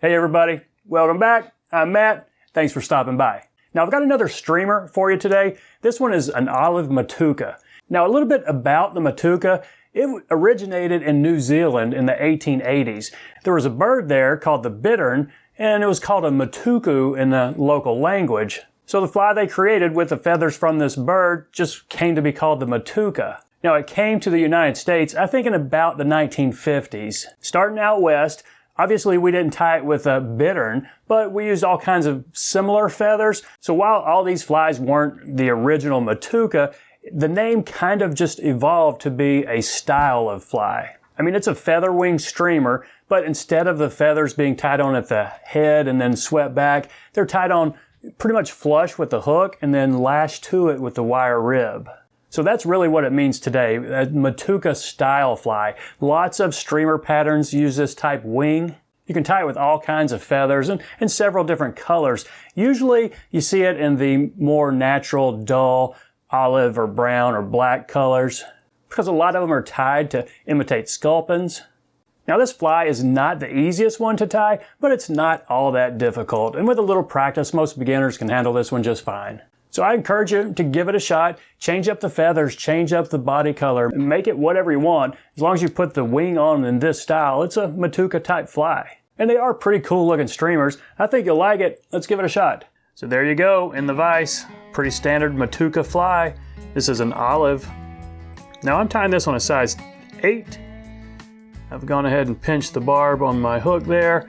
Hey everybody, welcome back. I'm Matt. Thanks for stopping by. Now I've got another streamer for you today. This one is an olive Matuka. Now a little bit about the Matuka. It originated in New Zealand in the 1880s. There was a bird there called the bittern, and it was called a matuku in the local language. So the fly they created with the feathers from this bird just came to be called the Matuka. Now it came to the United States, I think in about the 1950s. Starting out west, obviously we didn't tie it with a bittern, but we used all kinds of similar feathers. So while all these flies weren't the original Matuka, the name kind of just evolved to be a style of fly. I mean, it's a feather wing streamer, but instead of the feathers being tied on at the head and then swept back, they're tied on pretty much flush with the hook and then lashed to it with the wire rib. So that's really what it means today, a Matuka style fly. Lots of streamer patterns use this type wing. You can tie it with all kinds of feathers and several different colors. Usually you see it in the more natural, dull, olive or brown or black colors because a lot of them are tied to imitate sculpins. Now this fly is not the easiest one to tie, but it's not all that difficult. And with a little practice, most beginners can handle this one just fine. So I encourage you to give it a shot, change up the feathers, change up the body color, make it whatever you want. As long as you put the wing on in this style, it's a Matuka type fly. And they are pretty cool looking streamers. I think you'll like it. Let's give it a shot. So there you go in the vise. Pretty standard Matuka fly. This is an olive. Now I'm tying this on a size 8. I've gone ahead and pinched the barb on my hook there.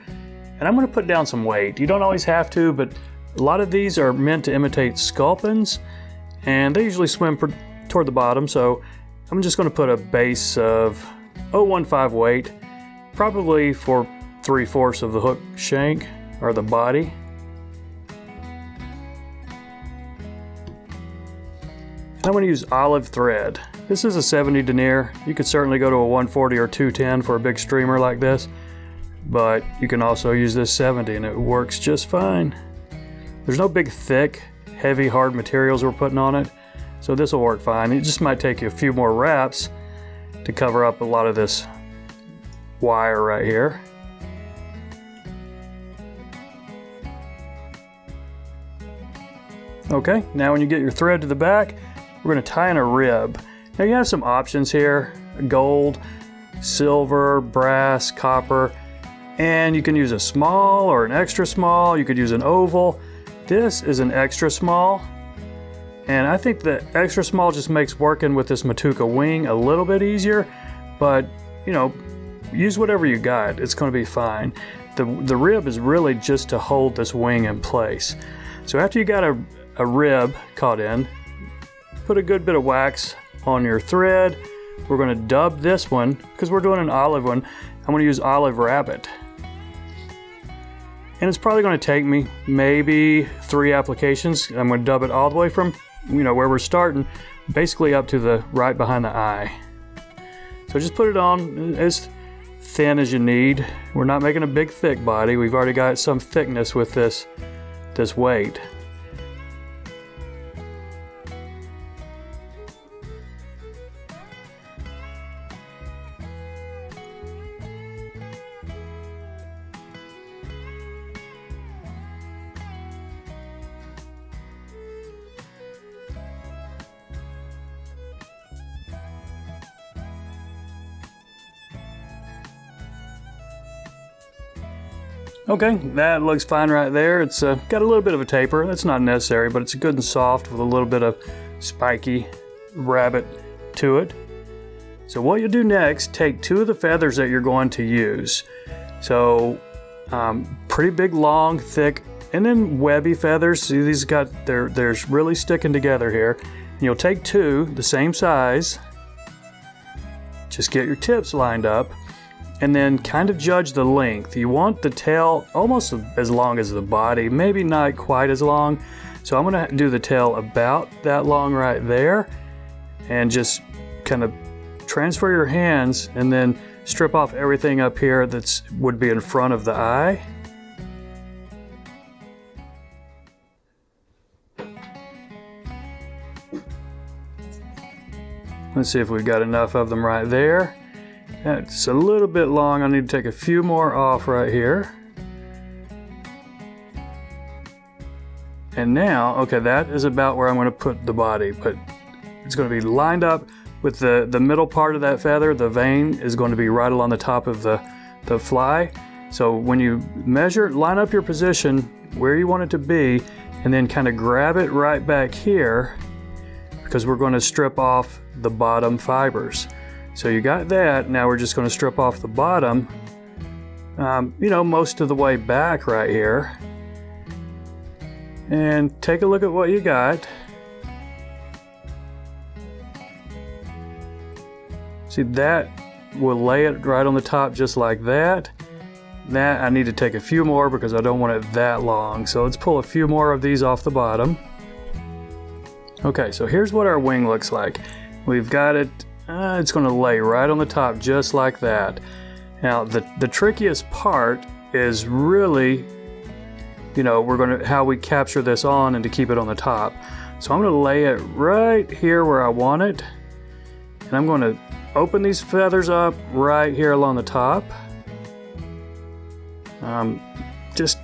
And I'm going to put down some weight. You don't always have to, but a lot of these are meant to imitate sculpins, and they usually swim toward the bottom, so I'm just going to put a base of 0.15 weight, probably for 3/4 of the hook shank, or the body. And I'm going to use olive thread. This is a 70 denier. You could certainly go to a 140 or 210 for a big streamer like this, but you can also use this 70 and it works just fine. There's no big, thick, heavy, hard materials we're putting on it, so this will work fine. It just might take you a few more wraps to cover up a lot of this wire right here. Okay, now when you get your thread to the back, we're going to tie in a rib. Now you have some options here: gold, silver, brass, copper, and you can use a small or an extra small. You could use an oval. This is an extra small, and I think the extra small just makes working with this Matuka wing a little bit easier, but you know, use whatever you got. It's going to be fine. The rib is really just to hold this wing in place. So after you got a rib caught in, put a good bit of wax on your thread. We're going to dub this one, because we're doing an olive one, I'm going to use Olive Rabbit. And it's probably going to take me maybe 3 applications. I'm going to dub it all the way from, where we're starting, basically up to the right behind the eye. So just put it on as thin as you need. We're not making a big thick body. We've already got some thickness with this weight. Okay, that looks fine right there. It's got a little bit of a taper. That's not necessary, but it's good and soft with a little bit of spiky rabbit to it. So what you'll do next, take 2 of the feathers that you're going to use. So pretty big, long, thick, and then webby feathers. See, these they're really sticking together here. And you'll take 2, the same size. Just get your tips lined up. And then kind of judge the length. You want the tail almost as long as the body, maybe not quite as long. So I'm going to do the tail about that long right there, and just kind of transfer your hands and then strip off everything up here that would be in front of the eye. Let's see if we've got enough of them right there. It's a little bit long. I need to take a few more off right here. And now, okay, that is about where I'm going to put the body, but it's going to be lined up with the middle part of that feather. The vein is going to be right along the top of the fly. So when you measure, line up your position where you want it to be, and then kind of grab it right back here, because we're going to strip off the bottom fibers. So you got that. Now we're just going to strip off the bottom, you know, most of the way back right here. And take a look at what you got. See, that will lay it right on the top just like that. That I need to take a few more because I don't want it that long. So let's pull a few more of these off the bottom. Okay, so here's what our wing looks like. We've got it, it's going to lay right on the top just like that. Now the trickiest part is really, you know, how we capture this on and to keep it on the top. So I'm going to lay it right here where I want it. And I'm going to open these feathers up right here along the top.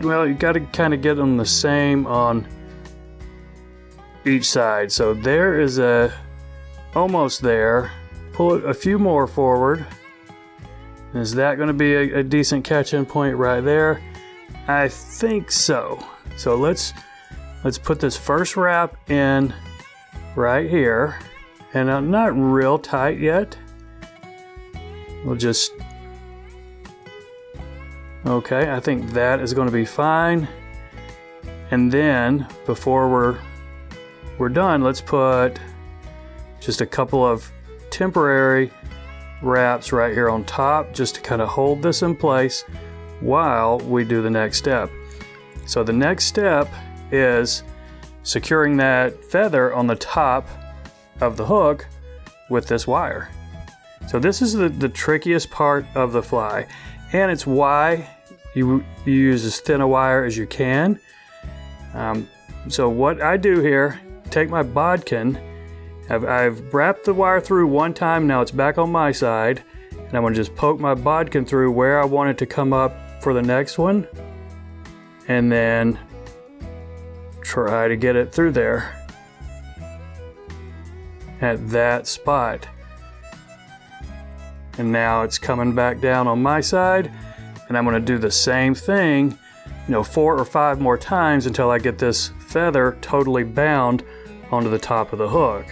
Well, you got to kind of get them the same on each side. So there is almost there. Pull it a few more forward. Is that going to be a decent catch-in point right there? I think so. So let's put this first wrap in right here, and not real tight yet. We'll just, okay, I think that is going to be fine. And then before we're done, let's put just a couple of temporary wraps right here on top just to kind of hold this in place while we do the next step. So the next step is securing that feather on the top of the hook with this wire. So this is the trickiest part of the fly, and it's why you use as thin a wire as you can. So what I do here, take my bodkin, I've wrapped the wire through one time, now it's back on my side, and I'm going to just poke my bodkin through where I want it to come up for the next one, and then try to get it through there at that spot. And now it's coming back down on my side, and I'm going to do the same thing, 4 or 5 more times until I get this feather totally bound onto the top of the hook.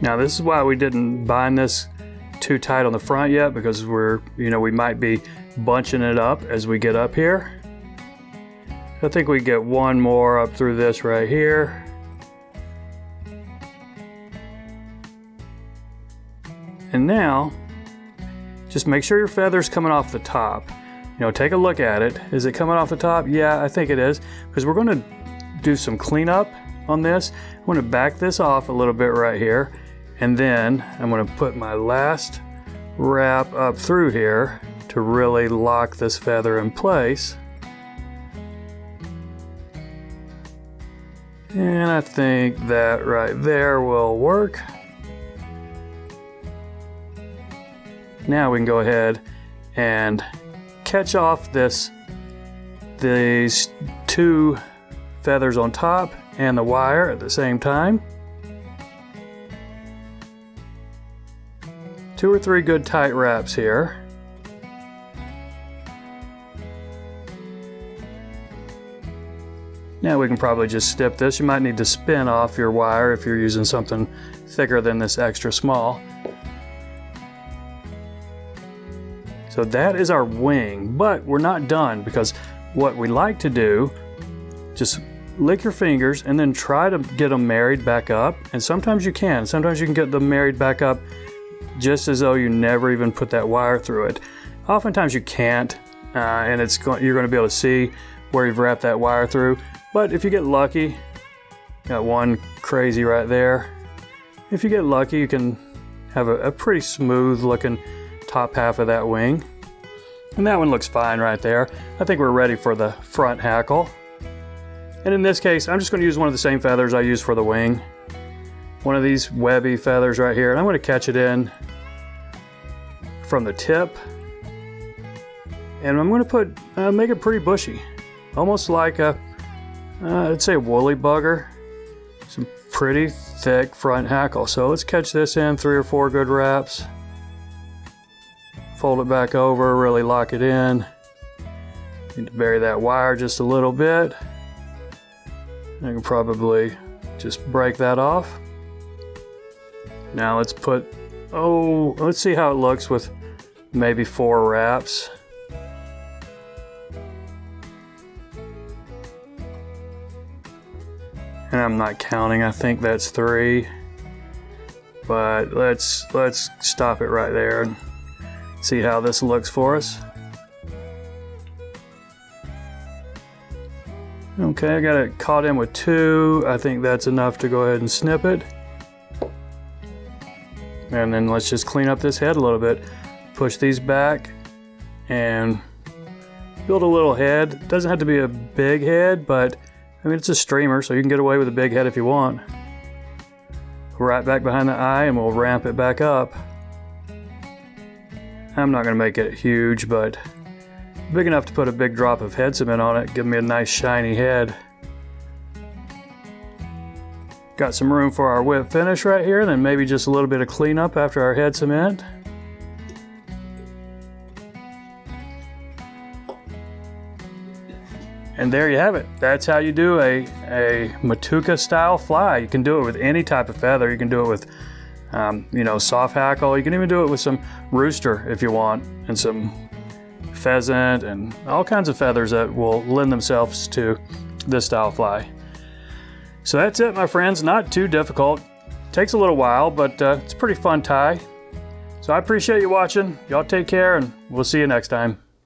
Now this is why we didn't bind this too tight on the front yet, because we might be bunching it up as we get up here. I think we get one more up through this right here. And now, just make sure your feather's coming off the top. Take a look at it. Is it coming off the top? Yeah, I think it is, because we're going to do some cleanup on this. I'm going to back this off a little bit right here. And then I'm going to put my last wrap up through here to really lock this feather in place. And I think that right there will work. Now we can go ahead and catch off these 2 feathers on top and the wire at the same time. 2 or 3 good tight wraps here. Now we can probably just snip this. You might need to spin off your wire if you're using something thicker than this extra small. So that is our wing, but we're not done, because what we like to do, just lick your fingers and then try to get them married back up. And sometimes you can. Sometimes you can get them married back up just as though you never even put that wire through it. Oftentimes you can't, and you're going to be able to see where you've wrapped that wire through. But if you get lucky, got one crazy right there. If you get lucky, you can have a pretty smooth looking top half of that wing. And that one looks fine right there. I think we're ready for the front hackle. And in this case, I'm just going to use one of the same feathers I use for the wing. One of these webby feathers right here, and I'm going to catch it in from the tip. And I'm going to make it pretty bushy, almost like I'd say a woolly bugger. Some pretty thick front hackle. So let's catch this in 3 or 4 good wraps. Fold it back over, really lock it in. Need to bury that wire just a little bit. I can probably just break that off. Now let's let's see how it looks with maybe 4 wraps. And I'm not counting, I think that's 3. But let's stop it right there and see how this looks for us. Okay, I got it caught in with 2. I think that's enough to go ahead and snip it. And then let's just clean up this head a little bit. Push these back and build a little head. It doesn't have to be a big head, but I mean, it's a streamer, so you can get away with a big head if you want. Right back behind the eye, and we'll ramp it back up. I'm not going to make it huge, but big enough to put a big drop of head cement on it, give me a nice shiny head. Got some room for our whip finish right here, and then maybe just a little bit of cleanup after our head cement. And there you have it. That's how you do a Matuka style fly. You can do it with any type of feather. You can do it with soft hackle. You can even do it with some rooster if you want, and some pheasant, and all kinds of feathers that will lend themselves to this style fly. So that's it, my friends. Not too difficult. Takes a little while, but it's a pretty fun tie. So I appreciate you watching. Y'all take care, and we'll see you next time.